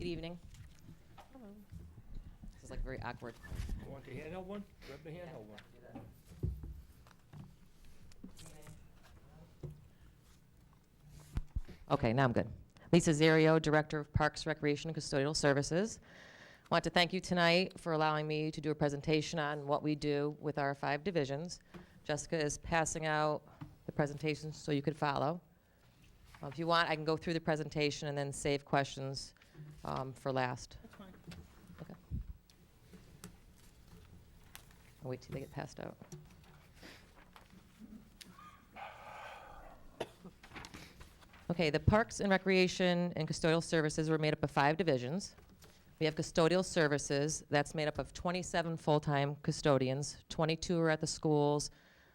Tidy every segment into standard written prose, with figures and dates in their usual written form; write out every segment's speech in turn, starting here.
Good evening. This is like very awkward. You want the handheld one? Grab the handheld one. Okay, now I'm good. Lisa Zerio, Director of Parks, Recreation, and Custodial Services. I want to thank you tonight for allowing me to do a presentation on what we do with our 5 divisions. Jessica is passing out the presentation so you could follow. If you want, I can go through the presentation and then save questions for last. That's fine. Okay. I'll wait till they get passed out. Okay, the Parks and Recreation and Custodial Services were made up of 5 divisions. We have Custodial Services, that's made up of 27 full-time custodians, 22 are at the schools,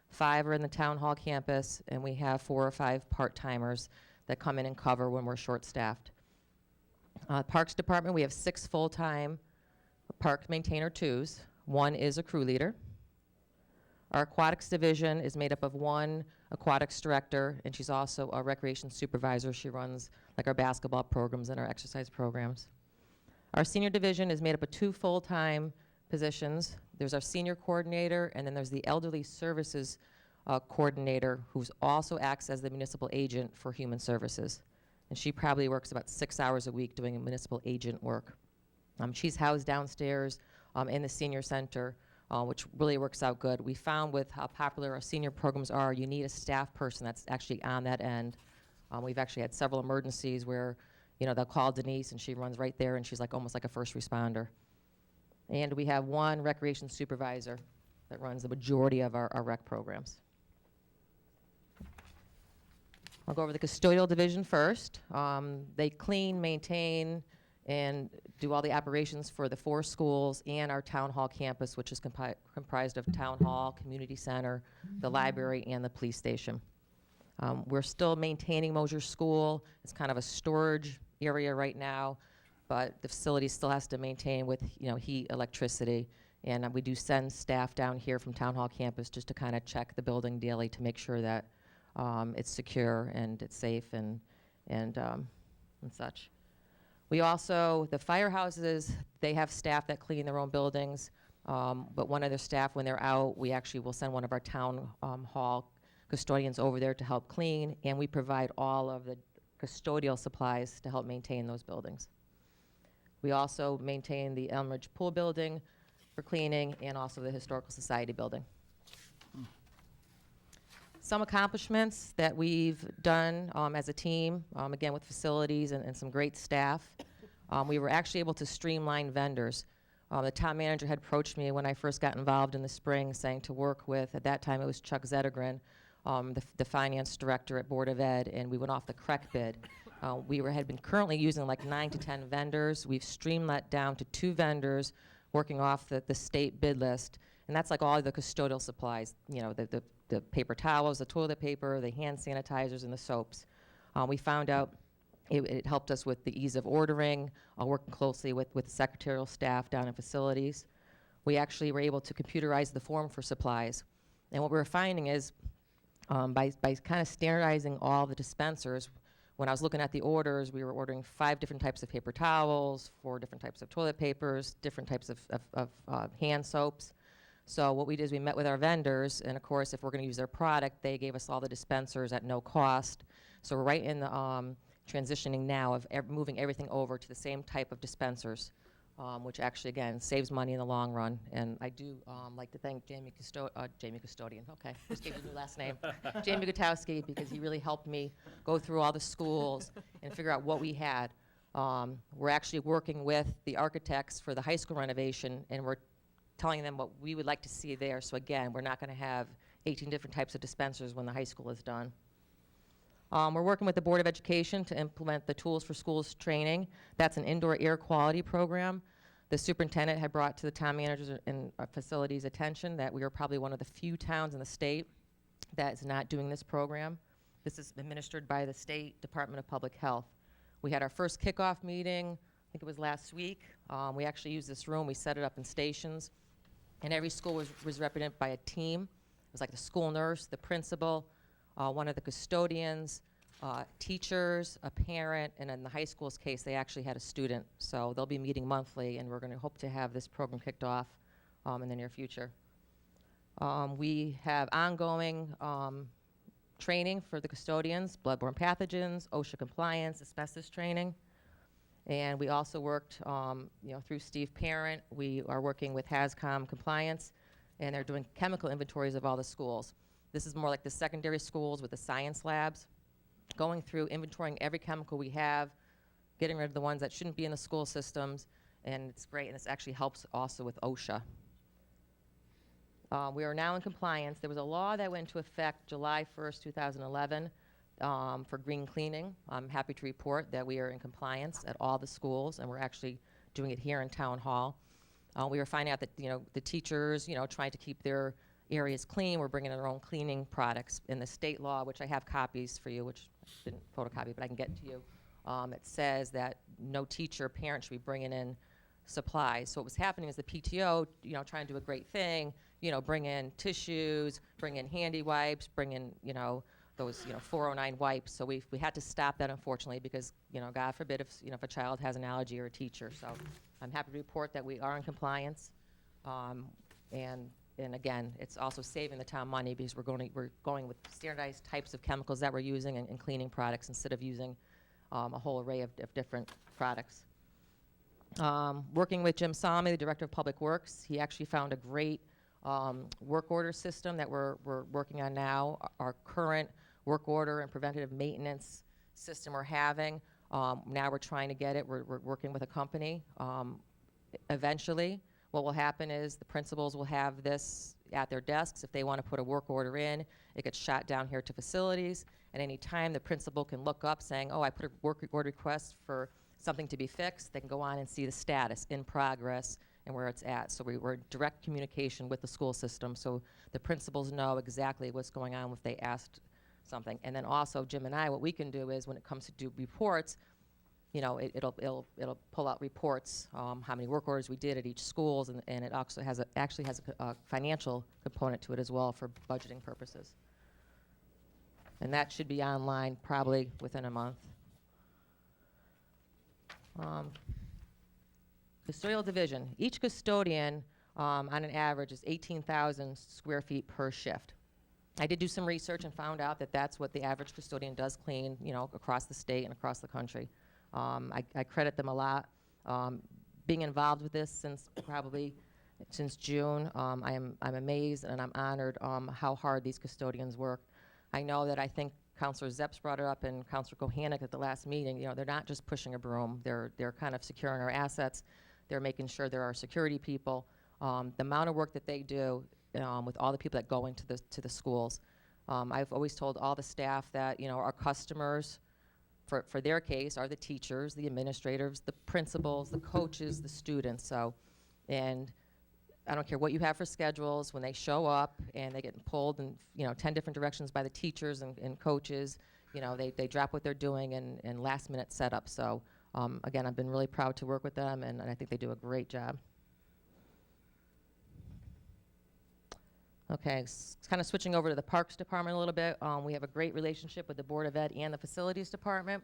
5 are in the town hall campus, and we have 4 or 5 part-timers that come in and cover when we're short-staffed. Parks Department, we have 6 full-time park maintainer 2s. 1 is a crew leader. Our Aquatics Division is made up of 1 aquatics director, and she's also a recreation supervisor. She runs like our basketball programs and our exercise programs. Our Senior Division is made up of 2 full-time positions. There's our senior coordinator, and then there's the elderly services coordinator, who also acts as the municipal agent for human services. And she probably works about 6 hours a week doing municipal agent work. She's housed downstairs in the senior center, which really works out good. We found with how popular our senior programs are, you need a staff person that's actually on that end. We've actually had several emergencies where, you know, they'll call Denise and she runs right there and she's like almost like a first responder. And we have 1 recreation supervisor that runs the majority of our rec programs. I'll go over the custodial division first. They clean, maintain, and do all the operations for the 4 schools and our town hall campus, which is comprised of town hall, community center, the library, and the police station. We're still maintaining Mosier School. It's kind of a storage area right now, but the facility still has to maintain with, you know, heat, electricity, and we do send staff down here from town hall campus just to kind of check the building daily to make sure that it's secure and it's safe and such. We also, the firehouses, they have staff that clean their own buildings, but one of their staff, when they're out, we actually will send one of our town hall custodians over there to help clean, and we provide all of the custodial supplies to help maintain those buildings. We also maintain the Elmridge Pool Building for cleaning and also the Historical Society Building. Some accomplishments that we've done as a team, again with facilities and some great staff. We were actually able to streamline vendors. The town manager had approached me when I first got involved in the spring saying to work with, at that time it was Chuck Zettergren, the finance director at Board of Ed, and we went off the CREC bid. Had been currently using like 9 to 10 vendors. We've streamlined that down to 2 vendors working off the state bid list, and that's like all the custodial supplies, you know, the paper towels, the toilet paper, the hand sanitizers, and the soaps. We found out it helped us with the ease of ordering, working closely with the secretarial staff down in facilities. We actually were able to computerize the form for supplies. And what we were finding is by kind of standardizing all the dispensers, when I was looking at the orders, we were ordering 5 different types of paper towels, 4 different types of toilet papers, different types of hand soaps. So what we did is we met with our vendors, and of course, if we're going to use their product, they gave us all the dispensers at no cost. So we're right in the transitioning now of moving everything over to the same type of dispensers, which actually, again, saves money in the long run. And I do like to thank Jamie Custodian. Okay, just gave you a new last name. Jamie Gutowski, because he really helped me go through all the schools and figure out what we had. We're actually working with the architects for the high school renovation, and we're telling them what we would like to see there. So again, we're not going to have 18 different types of dispensers when the high school is done. We're working with the Board of Education to implement the Tools for Schools training. That's an indoor air quality program. The superintendent had brought to the town managers and facilities attention that we are probably one of the few towns in the state that is not doing this program. This is administered by the State Department of Public Health. We had our first kickoff meeting, I think it was last week. We actually used this room. We set it up in stations. And every school was represented by a team. It was like the school nurse, the principal, one of the custodians, teachers, a parent, and in the high school's case, they actually had a student. So they'll be meeting monthly, and we're going to hope to have this program kicked off in the near future. We have ongoing training for the custodians, bloodborne pathogens, OSHA compliance, asbestos training. And we also worked, through Steve Parent, we are working with HAZCOM compliance, and they're doing chemical inventories of all the schools. This is more like the secondary schools with the science labs, going through inventorying every chemical we have, getting rid of the ones that shouldn't be in the school systems, and it's great, and this actually helps also with OSHA. We are now in compliance. There was a law that went into effect July 1st, 2011 for green cleaning. I'm happy to report that we are in compliance at all the schools, and we're actually doing it here in Town Hall. We were finding out that, the teachers, trying to keep their areas clean, we're bringing our own cleaning products. In the state law, which I have copies for you, which I didn't photocopy, but I can get to you, it says that no teacher or parent should be bringing in supplies. So what was happening is the PTO, trying to do a great thing, bring in tissues, bring in handy wipes, bring in, those, 409 wipes. So we had to stop that, unfortunately, because, God forbid if a child has an allergy or a teacher. So I'm happy to report that we are in compliance. And again, it's also saving the town money because we're going with standardized types of chemicals that we're using in cleaning products instead of using a whole array of different products. Working with Jim Salmi, the Director of Public Works, he actually found a great work order system that we're working on now. Our current work order and preventative maintenance system we're having, now we're trying to get it. We're working with a company. Eventually, what will happen is the principals will have this at their desks. If they want to put a work order in, it gets shot down here to facilities. At any time, the principal can look up saying, oh, I put a work order request for something to be fixed. They can go on and see the status, in progress, and where it's at. So we're in direct communication with the school system, so the principals know exactly what's going on if they asked something. And then also, Jim and I, what we can do is when it comes to do reports, it'll pull out reports, how many work orders we did at each schools, and it also has a financial component to it as well for budgeting purposes. And that should be online probably within a month. Custodial division. Each custodian, on an average, is 18,000 square feet per shift. I did do some research and found out that that's what the average custodian does clean, across the state and across the country. I credit them a lot. Being involved with this since June, I'm amazed and I'm honored how hard these custodians work. I know that I think Councilor Zeps brought it up and Councilor Kohanek at the last meeting. They're not just pushing a broom. They're kind of securing our assets. They're making sure there are security people. The amount of work that they do with all the people that go into the schools. I've always told all the staff that our customers, for their case, are the teachers, the administrators, the principals, the coaches, the students. So, and I don't care what you have for schedules, when they show up and they get pulled in 10 different directions by the teachers and coaches, they drop what they're doing and last minute setup. So again, I've been really proud to work with them, and I think they do a great job. Okay, kind of switching over to the Parks Department a little bit. We have a great relationship with the Board of Ed and the Facilities Department.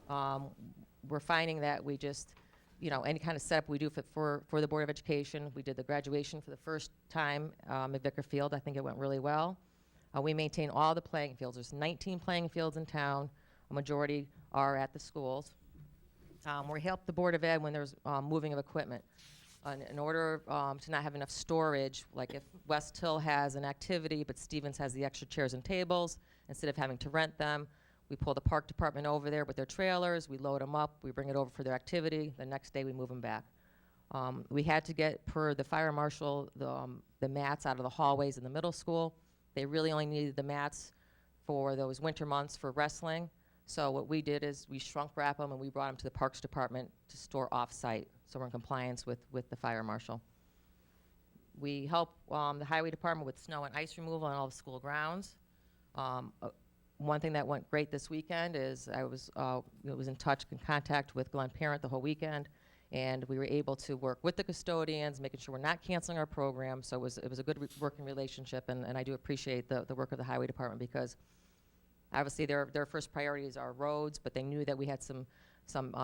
We're finding that we just, any kind of setup we do for the Board of Education. We did the graduation for the first time at Vickerfield. I think it went really well. We maintain all the playing fields. There's 19 playing fields in town. A majority are at the schools. We help the Board of Ed when there's moving of equipment. In order to not have enough storage, like if West Hill has an activity but Stevens has the extra chairs and tables, instead of having to rent them, we pull the park department over there with their trailers, we load them up, we bring it over for their activity, the next day we move them back. We had to get, per the fire marshal, the mats out of the hallways in the middle school. They really only needed the mats for those winter months for wrestling. So what we did is we shrunk wrap them and we brought them to the Parks Department to store off-site. So we're in compliance with the fire marshal. We help the Highway Department with snow and ice removal on all the school grounds. One thing that went great this weekend is I was in contact with Glenn Parent the whole weekend, and we were able to work with the custodians, making sure we're not canceling our program. So it was a good working relationship, and I do appreciate the work of the Highway Department because Obviously, their first priorities are roads, but they knew that we had some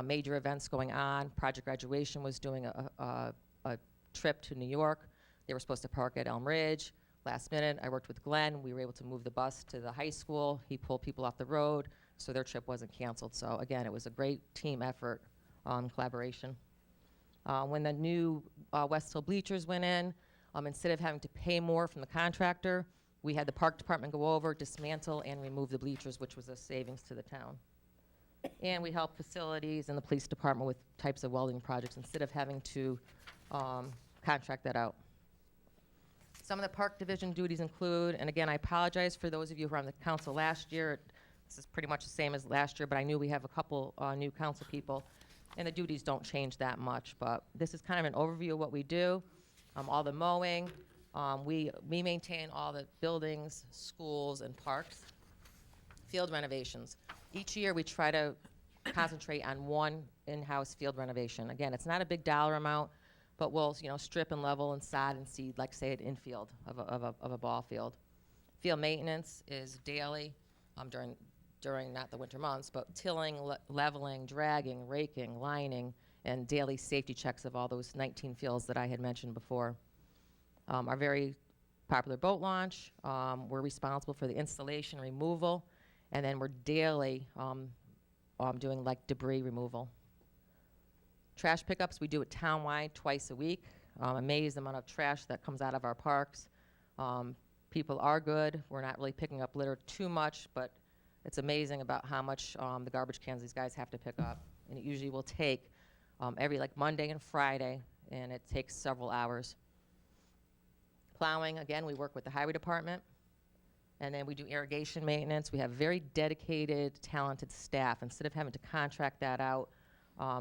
major events going on. Project Graduation was doing a trip to New York. They were supposed to park at Elm Ridge. Last minute, I worked with Glenn. We were able to move the bus to the high school. He pulled people off the road, so their trip wasn't canceled. So again, it was a great team effort, collaboration. When the new West Hill bleachers went in, instead of having to pay more from the contractor, we had the park department go over, dismantle, and remove the bleachers, which was a savings to the town. And we help facilities and the police department with types of welding projects instead of having to contract that out. Some of the park division duties include, and again, I apologize for those of you who were on the council last year. This is pretty much the same as last year, but I knew we have a couple new council people, and the duties don't change that much. But this is kind of an overview of what we do. All the mowing. We maintain all the buildings, schools, and parks. Field renovations. Each year we try to concentrate on one in-house field renovation. Again, it's not a big dollar amount, but we'll strip and level and sod and seed, like say an infield of a ball field. Field maintenance is daily during not the winter months, but tilling, leveling, dragging, raking, lining, and daily safety checks of all those 19 fields that I had mentioned before. Our very popular boat launch, we're responsible for the installation, removal, and then we're daily doing like debris removal. Trash pickups, we do it townwide twice a week. Amazed the amount of trash that comes out of our parks. People are good. We're not really picking up litter too much, but it's amazing about how much the garbage cans these guys have to pick up. And it usually will take every like Monday and Friday, and it takes several hours. Plowing, again, we work with the highway department. And then we do irrigation maintenance. We have very dedicated, talented staff. Instead of having to contract that out, a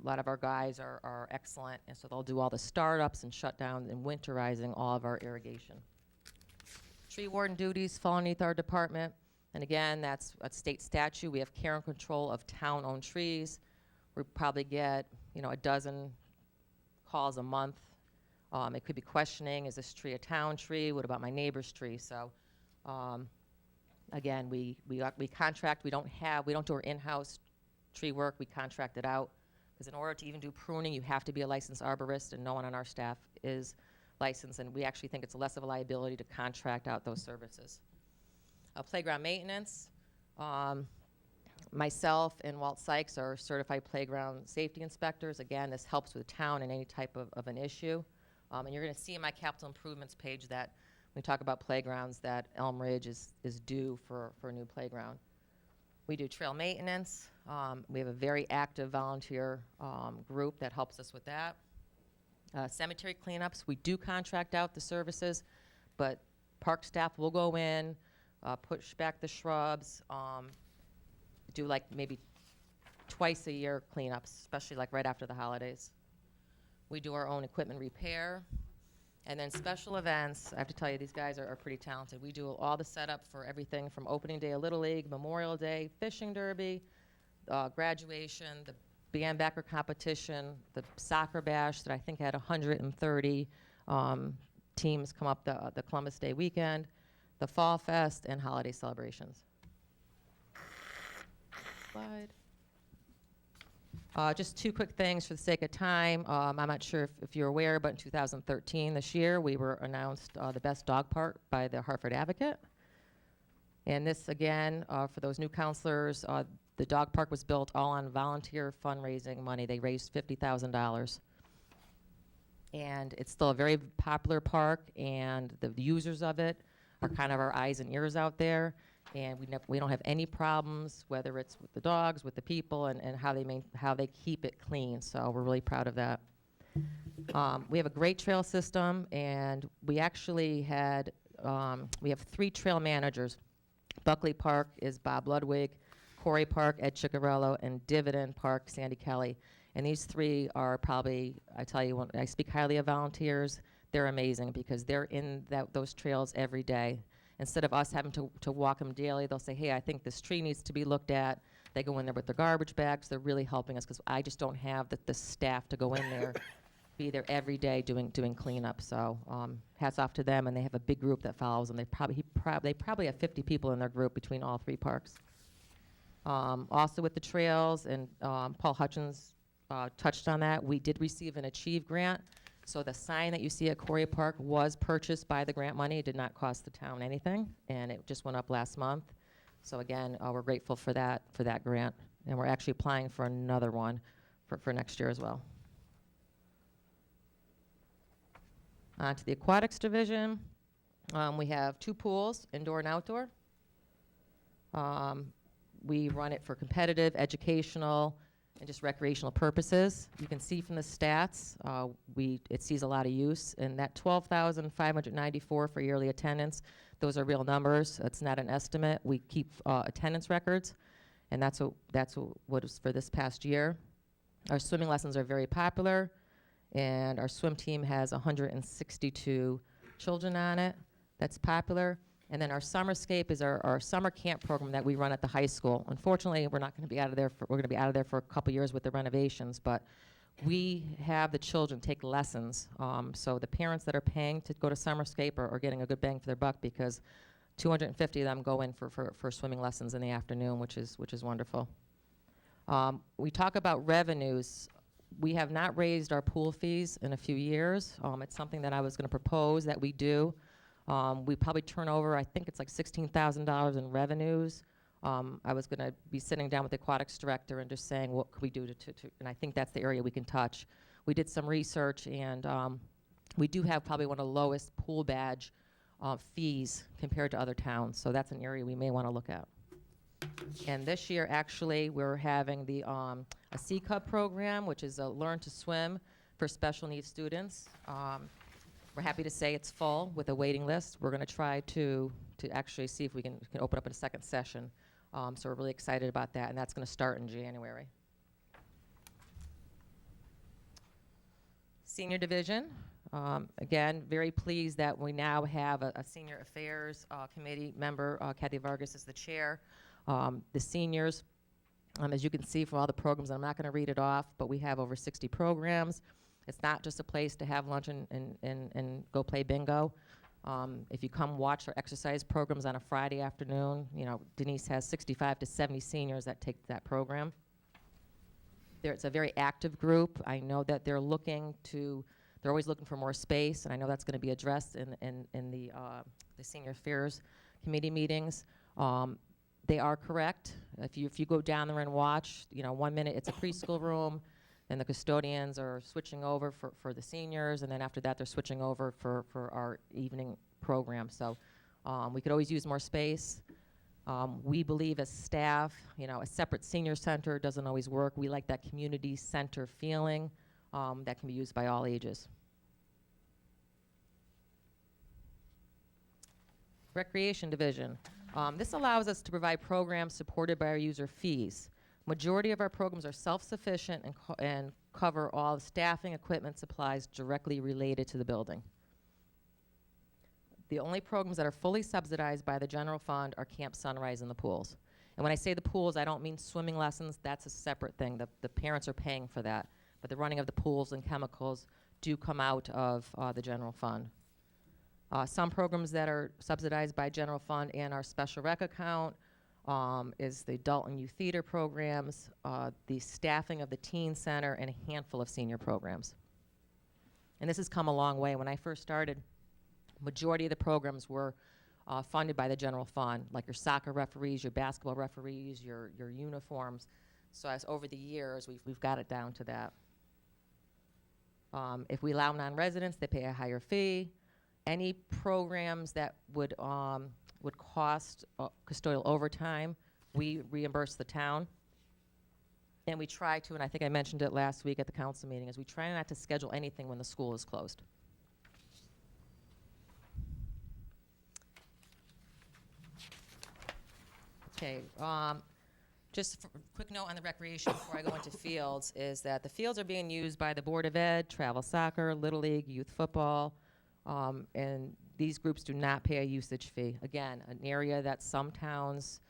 lot of our guys are excellent, and so they'll do all the startups and shutdowns and winterizing all of our irrigation. Tree warden duties fall underneath our department. And again, that's a state statute. We have care and control of town-owned trees. We probably get, a dozen calls a month. It could be questioning, is this tree a town tree? What about my neighbor's tree? So, again, we contract. We don't do our in-house tree work. We contract it out, because in order to even do pruning, you have to be a licensed arborist, and no one on our staff is licensed, and we actually think it's less of a liability to contract out those services. Playground maintenance. Myself and Walt Sykes are certified playground safety inspectors. Again, this helps with the town in any type of an issue. And you're going to see in my capital improvements page that when we talk about playgrounds, that Elm Ridge is due for a new playground. We do trail maintenance. We have a very active volunteer group that helps us with that. Cemetery cleanups, we do contract out the services, but park staff will go in, push back the shrubs, do like maybe twice a year cleanups, especially like right after the holidays. We do our own equipment repair. And then special events, I have to tell you, these guys are pretty talented. We do all the setup for everything from opening day of Little League, Memorial Day, fishing derby, graduation, the band backer competition, the soccer bash that I think had 130 teams come up the Columbus Day weekend, the Fall Fest, and holiday celebrations. Slide. Just two quick things for the sake of time. I'm not sure if you're aware, but in 2013, this year, we were announced the best dog park by the Hartford Advocate. And this, again, for those new counselors, the dog park was built all on volunteer fundraising money. They raised $50,000. And it's still a very popular park, and the users of it are kind of our eyes and ears out there. And we don't have any problems, whether it's with the dogs, with the people, and how they keep it clean. So we're really proud of that. We have a great trail system, and we actually we have 3 trail managers. Buckley Park is Bob Ludwig, Quarry Park, Ed Ciccarello, and Dividend Park, Sandy Kelly. And these 3 are probably, I tell you, when I speak highly of volunteers, they're amazing because they're in those trails every day. Instead of us having to walk them daily, they'll say, hey, I think this tree needs to be looked at. They go in there with their garbage bags. They're really helping us because I just don't have the staff to go in there be there every day doing cleanup. So hats off to them, and they have a big group that follows them. They probably have 50 people in their group between all three parks. Also with the trails, and Paul Hutchins touched on that, we did receive an Achieve grant. So the sign that you see at Corey Park was purchased by the grant money. It did not cost the town anything, and it just went up last month. So again, we're grateful for that grant, and we're actually applying for another one for next year as well. On to the aquatics division. We have 2 pools, indoor and outdoor. We run it for competitive, educational, and just recreational purposes. You can see from the stats, it sees a lot of use, and that 12,594 for yearly attendance, those are real numbers. It's not an estimate. We keep attendance records, and that's what is for this past year. Our swimming lessons are very popular, and our swim team has 162 children on it. That's popular. And then our Summerscape is our summer camp program that we run at the high school. Unfortunately, we're not going to be out of there. We're going to be out of there for a couple years with the renovations, but we have the children take lessons. So the parents that are paying to go to Summerscape are getting a good bang for their buck, because 250 of them go in for swimming lessons in the afternoon, which is wonderful. We talk about revenues. We have not raised our pool fees in a few years. It's something that I was going to propose that we do. We probably turn over, I think it's like $16,000 in revenues. I was going to be sitting down with the aquatics director and just saying, what could we do to and I think that's the area we can touch. We did some research, and we do have probably one of the lowest pool badge fees compared to other towns, so that's an area we may want to look at. And this year, actually, we're having a Sea Cub program, which is a Learn to Swim for special needs students. We're happy to say it's full with a waiting list. We're going to try to actually see if we can open up in a second session. So we're really excited about that, and that's going to start in January. Senior division. Again, very pleased that we now have a senior affairs committee member. Kathy Vargas is the chair. The seniors, as you can see from all the programs, I'm not going to read it off, but we have over 60 programs. It's not just a place to have lunch and go play bingo. If you come watch our exercise programs on a Friday afternoon, Denise has 65 to 70 seniors that take that program. It's a very active group. I know that they're always looking for more space, and I know that's going to be addressed in the senior affairs committee meetings. They are correct. If you go down there and watch, 1 minute it's a preschool room, and the custodians are switching over for the seniors, and then after that they're switching over for our evening program. So we could always use more space. We believe as staff, a separate senior center doesn't always work. We like that community center feeling that can be used by all ages. Recreation division. This allows us to provide programs supported by our user fees. Majority of our programs are self-sufficient and cover all the staffing, equipment, supplies directly related to the building. The only programs that are fully subsidized by the general fund are Camp Sunrise and the pools. And when I say the pools, I don't mean swimming lessons. That's a separate thing. The parents are paying for that. But the running of the pools and chemicals do come out of the general fund. Some programs that are subsidized by general fund and our special rec account is the adult and youth theater programs, the staffing of the teen center, and a handful of senior programs. And this has come a long way. When I first started, majority of the programs were funded by the general fund, like your soccer referees, your basketball referees, your uniforms. So as over the years, we've got it down to that. If we allow non-residents, they pay a higher fee. Any programs that would cost custodial overtime, we reimburse the town. And we try to, and I think I mentioned it last week at the council meeting, is we try not to schedule anything when the school is closed. Okay, just a quick note on the recreation before I go into fields is that the fields are being used by the Board of Ed, travel soccer, Little League, youth football, and these groups do not pay a usage fee. Again, an area that some towns,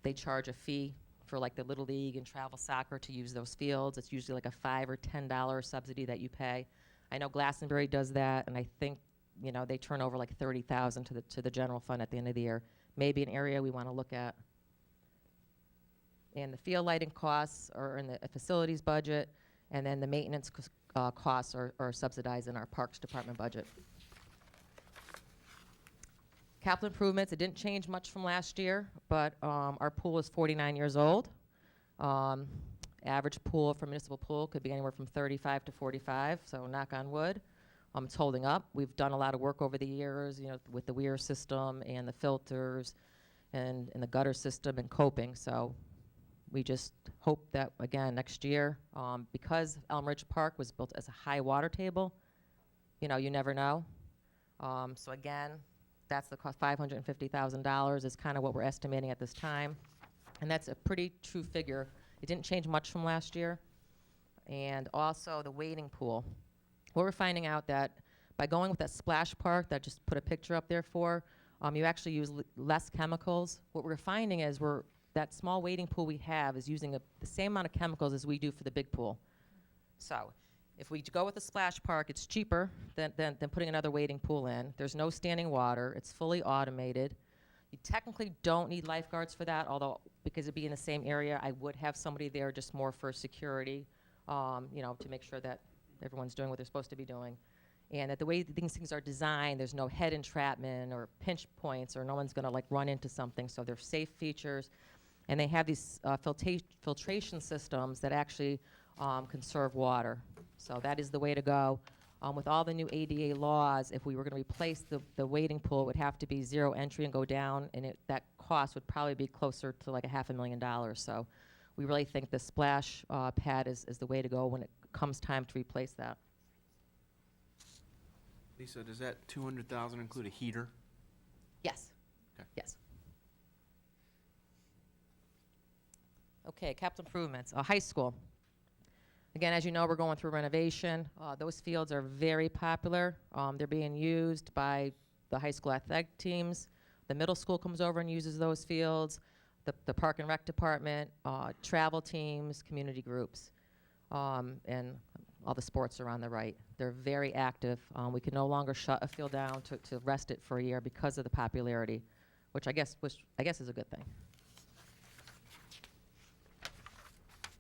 they charge a fee for like the Little League and travel soccer to use those fields. It's usually like a $5 or $10 subsidy that you pay. I know Glastonbury does that, and I think, you know, they turn over like 30,000 to the general fund at the end of the year. Maybe an area we want to look at. And the field lighting costs are in the facilities budget, and then the maintenance costs are subsidized in our Parks Department budget. Capital improvements, it didn't change much from last year, but our pool is 49 years old. Average pool for municipal pool could be anywhere from 35 to 45, so knock on wood. It's holding up. We've done a lot of work over the years, you know, with the weir system and the filters and the gutter system and coping. So we just hope that, again, next year, because Elm Ridge Park was built as a high water table, you know, you never know. So again, that's the cost. $550,000 is kind of what we're estimating at this time. And that's a pretty true figure. It didn't change much from last year. And also the wading pool. What we're finding out that by going with that splash park that I just put a picture up there for, you actually use less chemicals. What we're finding is that small wading pool we have is using the same amount of chemicals as we do for the big pool. So if we go with the splash park, it's cheaper than putting another wading pool in. There's no standing water. It's fully automated. You technically don't need lifeguards for that, although because it'd be in the same area, I would have somebody there just more for security, you know, to make sure that everyone's doing what they're supposed to be doing. And that the way these things are designed, there's no head entrapment or pinch points, or no one's going to like run into something. So they're safe features. And they have these filtration systems that actually conserve water. So that is the way to go. With all the new ADA laws, if we were going to replace the wading pool, it would have to be zero entry and go down, and that cost would probably be closer to like $500,000. So we really think the splash pad is the way to go when it comes time to replace that. Lisa, does that 200,000 include a heater? Yes. Okay. Yes. Okay, capital improvements. High school. Again, as you know, we're going through renovation. Those fields are very popular. They're being used by the high school athletic teams. The middle school comes over and uses those fields. The park and rec department, travel teams, community groups, and all the sports are on the right. They're very active. We can no longer shut a field down to rest it for a year because of the popularity, which I guess is a good thing.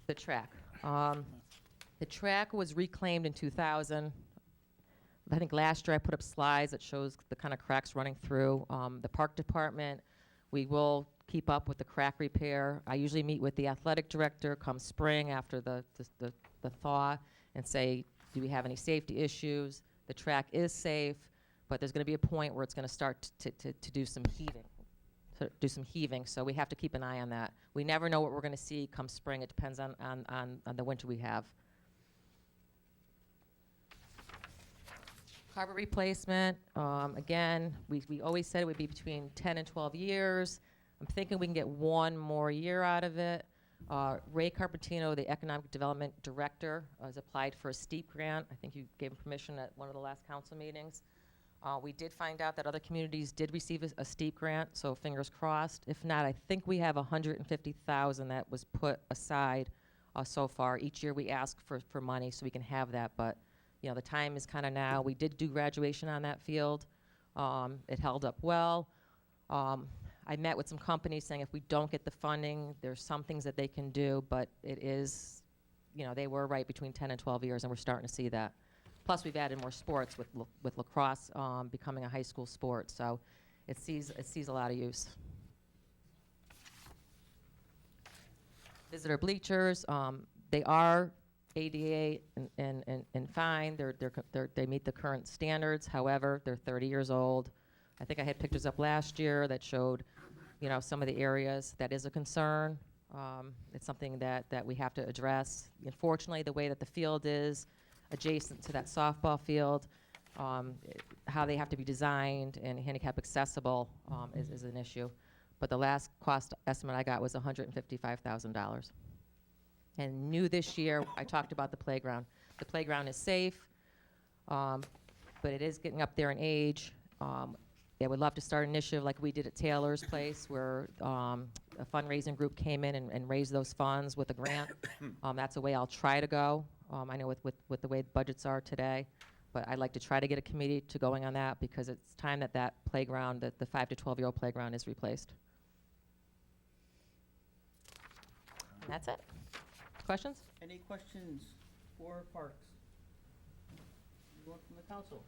The track. The track was reclaimed in 2000. I think last year I put up slides that shows the kind of cracks running through. The park department, we will keep up with the crack repair. I usually meet with the athletic director come spring after the thaw and say, do we have any safety issues? The track is safe, but there's going to be a point where it's going to start to do some heaving. So we have to keep an eye on that. We never know what we're going to see come spring. It depends on the winter we have. Carpet replacement, again, we always said it would be between 10 and 12 years. I'm thinking we can get one more year out of it. Ray Carpentino, the Economic Development Director, has applied for a STEEP grant. I think you gave him permission at one of the last council meetings. We did find out that other communities did receive a STEEP grant, so fingers crossed. If not, I think we have $150,000 that was put aside so far. Each year we ask for money so we can have that, but you know, the time is kind of now. We did do graduation on that field. It held up well. I met with some companies saying if we don't get the funding, there's some things that they can do, but it is, you know, they were right between 10 and 12 years, and we're starting to see that. Plus, we've added more sports with lacrosse becoming a high school sport, so it sees a lot of use. Visitor bleachers, they are ADA and fine. They meet the current standards. However, they're 30 years old. I think I had pictures up last year that showed, you know, some of the areas that is a concern. It's something that we have to address. Unfortunately, the way that the field is adjacent to that softball field, how they have to be designed and handicap accessible is an issue. But the last cost estimate I got was $155,000. And new this year, I talked about the playground. The playground is safe, but it is getting up there in age. They would love to start an initiative like we did at Taylor's Place, where a fundraising group came in and raised those funds with a grant. That's a way I'll try to go. I know with the way budgets are today, but I'd like to try to get a committee to going on that, because it's time that that playground, that the 5 to 12-year-old playground, is replaced. And that's it. Questions? Any questions for Parks? Anyone from the council?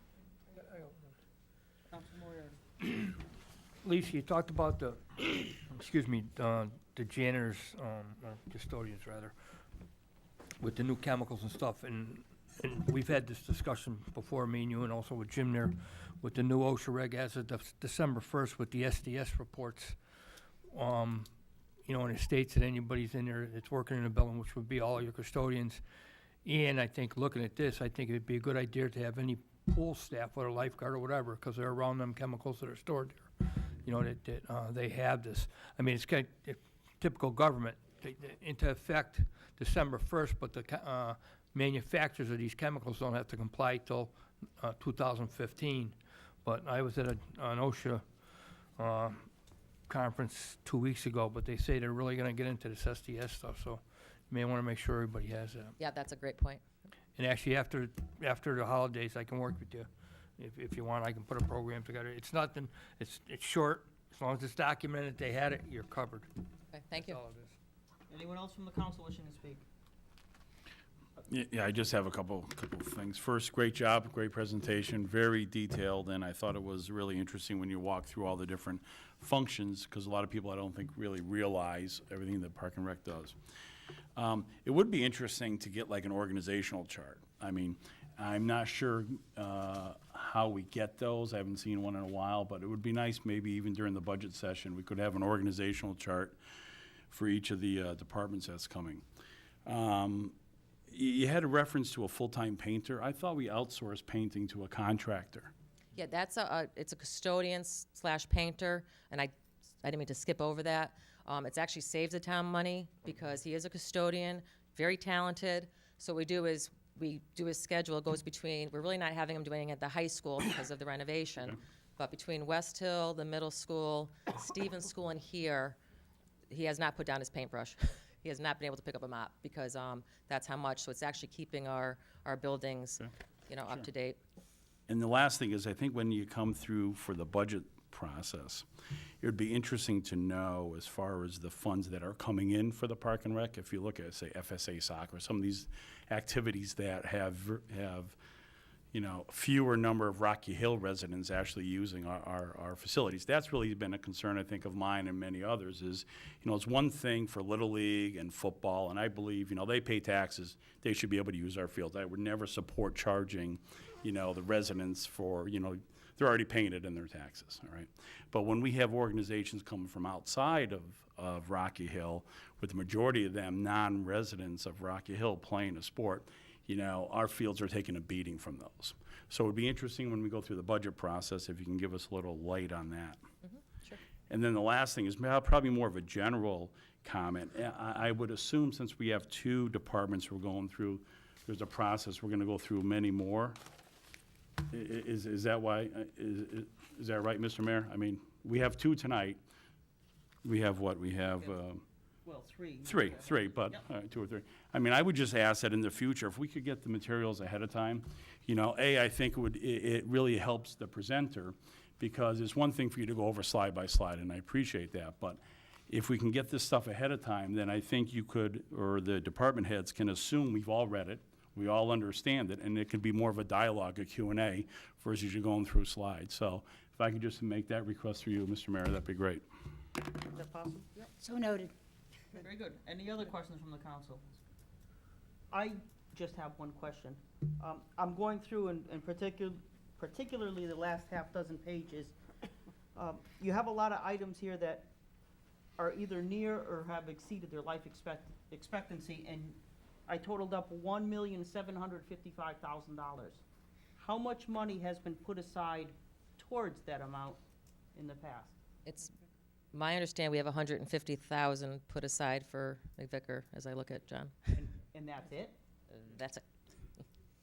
Council Moriarty. Lisa, you talked about the, excuse me, the janitors, custodians rather, with the new chemicals and stuff, and we've had this discussion before, me and you, and also with Jim there, with the new OSHA reg as of December 1st with the SDS reports. You know, and it states that anybody's in there that's working in a building, which would be all your custodians. And I think, looking at this, I think it'd be a good idea to have any pool staff, whether lifeguard or whatever, because they're around them chemicals that are stored there. You know, that they have this. I mean, it's kind of typical government, into effect December 1st, but the manufacturers of these chemicals don't have to comply till 2015. But I was at an OSHA conference 2 weeks ago, but they say they're really going to get into this SDS stuff, so you may want to make sure everybody has that. Yeah, that's a great point. And actually, after the holidays, I can work with you. If you want, I can put a program together. It's nothing, it's short. As long as it's documented, they had it, you're covered. Okay, thank you. That's all it is. Anyone else from the council wishing to speak? Yeah, I just have a couple of things. First, great job, great presentation, very detailed, and I thought it was really interesting when you walk through all the different functions, because a lot of people, I don't think, really realize everything that Park and Rec does. It would be interesting to get like an organizational chart. I mean, I'm not sure how we get those. I haven't seen one in a while, but it would be nice maybe even during the budget session, we could have an organizational chart for each of the departments that's coming. You had a reference to a full-time painter. I thought we outsourced painting to a contractor. Yeah, that's it's a custodian / painter, and I didn't mean to skip over that. It's actually saves the town money because he is a custodian, very talented. So what we do is we do his schedule. It goes between, we're really not having him doing it at the high school because of the renovation, Okay. but between West Hill, the middle school, Stevens School, and here, he has not put down his paintbrush. He has not been able to pick up a mop because that's how much. So it's actually keeping our buildings, Okay. you know, up to date. And the last thing is, I think when you come through for the budget process, it would be interesting to know as far as the funds that are coming in for the Park and Rec. If you look at, say, FSA soccer, some of these activities that have you know, fewer number of Rocky Hill residents actually using our facilities. That's really been a concern, I think, of mine and many others is, you know, it's one thing for Little League and football, and I believe, you know, they pay taxes. They should be able to use our fields. I would never support charging, you know, the residents for, you know, they're already paying it in their taxes, all right? But when we have organizations coming from outside of Rocky Hill, with the majority of them non-residents of Rocky Hill playing a sport, you know, our fields are taking a beating from those. So it would be interesting when we go through the budget process if you can give us a little light on that. Sure. And then the last thing is probably more of a general comment. I would assume since we have 2 departments we're going through, there's a process, we're gonna go through many more. Is that why, is that right, Mr. Mayor? I mean, we have 2 tonight. We have what? We have, Well, three. Three, but Yep. 2 or 3. I mean, I would just ask that in the future, if we could get the materials ahead of time, you know, I think it really helps the presenter, because it's one thing for you to go over slide by slide, and I appreciate that, but if we can get this stuff ahead of time, then I think you could, or the department heads can assume we've all read it, we all understand it, and it could be more of a dialogue, a Q&A, versus you going through slides. So if I could just make that request for you, Mr. Mayor, that'd be great. Is that possible? Yep. So noted. Very good. Any other questions from the council? I just have one question. I'm going through, and particularly the last half dozen pages. You have a lot of items here that are either near or have exceeded their life expectancy, and I totaled up $1,755,000. How much money has been put aside towards that amount in the past? It's my understanding we have 150,000 put aside for McVicker, as I look at John. And that's it? That's it.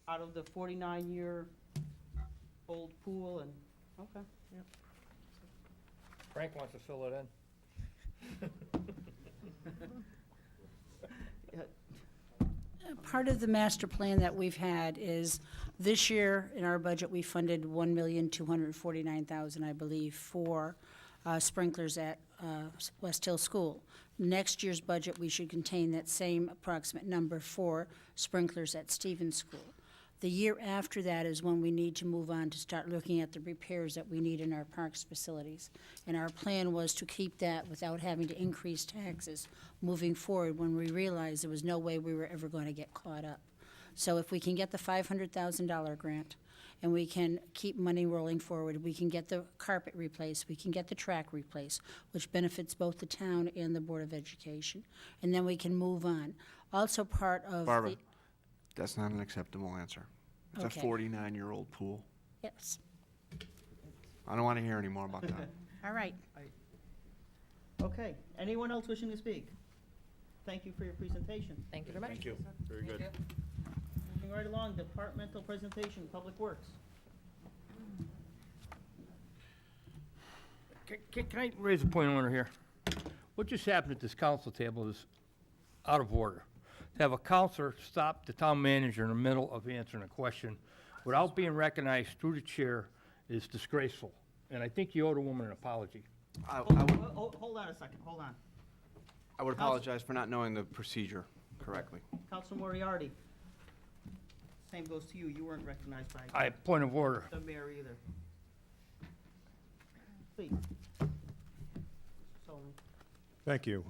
Out of the 49-year-old pool and, okay, yep. Frank wants to fill it in. Part of the master plan that we've had is, this year in our budget, we funded $1,249,000, I believe, for sprinklers at West Hill School. Next year's budget, we should contain that same approximate number for sprinklers at Stevens School. The year after that is when we need to move on to start looking at the repairs that we need in our parks facilities. And our plan was to keep that without having to increase taxes moving forward, when we realized there was no way we were ever going to get caught up. So if we can get the $500,000 grant, and we can keep money rolling forward, we can get the carpet replaced, we can get the track replaced, which benefits both the town and the Board of Education, and then we can move on. Also part of Barbara, the, that's not an acceptable answer. It's Okay. a 49-year-old pool. yes, I don't want to hear any more about that. all right. Okay, anyone else wishing to speak? Thank you for your presentation. Thank you very much. Thank you. Very good. Moving right along, departmental presentation, Public Works. Can I raise a point of order here? What just happened at this council table is out of order. To have a counselor stop the town manager in the middle of answering a question without being recognized through the chair is disgraceful. And I think you owe the woman an apology. I Hold would hold on a second, hold on. apologize for not knowing the procedure correctly. Council Moriarty. Same goes to you, you weren't recognized by Point of order. the mayor either. Please. Sullivan. Thank you.